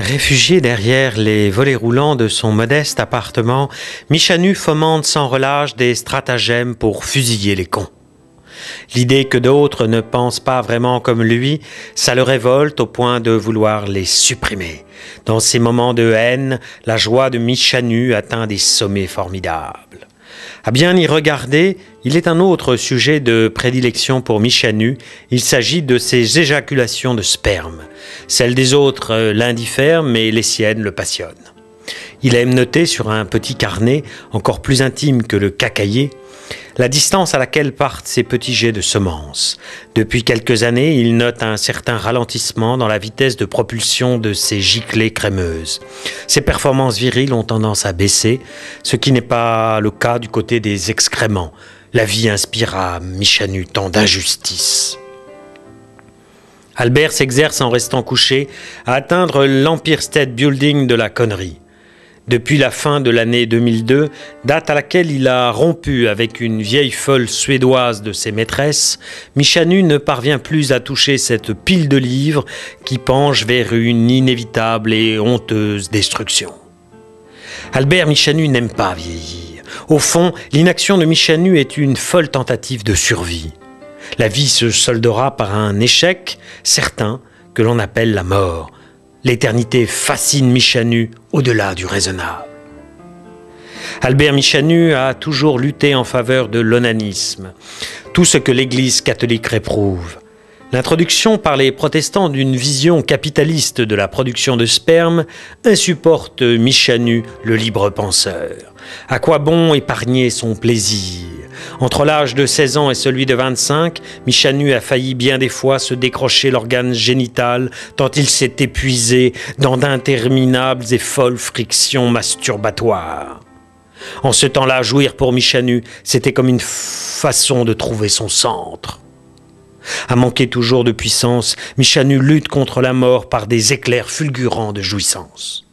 Réfugié derrière les volets roulants de son modeste appartement, Michanu fomente sans relâche des stratagèmes pour fusiller les cons. L'idée que d'autres ne pensent pas vraiment comme lui, ça le révolte au point de vouloir les supprimer. Dans ces moments de haine, la joie de Michanu atteint des sommets formidables. À bien y regarder, il est un autre sujet de prédilection pour Michanu, il s'agit de ses éjaculations de sperme. Celles des autres l'indiffèrent, mais les siennes le passionnent. Il aime noter sur un petit carnet, encore plus intime que le cacaillier, la distance à laquelle partent ces petits jets de semences. Depuis quelques années, il note un certain ralentissement dans la vitesse de propulsion de ces giclées crémeuses. Ses performances viriles ont tendance à baisser, ce qui n'est pas le cas du côté des excréments. La vie inspire à Michanu tant d'injustice. Albert s'exerce en restant couché à atteindre l'Empire State Building de la connerie. Depuis la fin de l'année 2002, date à laquelle il a rompu avec une vieille folle suédoise de ses maîtresses, Michanu ne parvient plus à toucher cette pile de livres qui penche vers une inévitable et honteuse destruction. Albert Michanu n'aime pas vieillir. Au fond, l'inaction de Michanu est une folle tentative de survie. La vie se soldera par un échec certain que l'on appelle la mort. L'éternité fascine Michanu au-delà du raisonnable. Albert Michanu a toujours lutté en faveur de l'onanisme, tout ce que l'Église catholique réprouve. L'introduction par les protestants d'une vision capitaliste de la production de sperme insupporte Michanu, le libre penseur. À quoi bon épargner son plaisir ? Entre l'âge de 16 ans et celui de 25, Michanu a failli bien des fois se décrocher l'organe génital tant il s'est épuisé dans d'interminables et folles frictions masturbatoires. En ce temps-là, jouir pour Michanu, c'était comme une façon de trouver son centre. À manquer toujours de puissance, Michanu lutte contre la mort par des éclairs fulgurants de jouissance.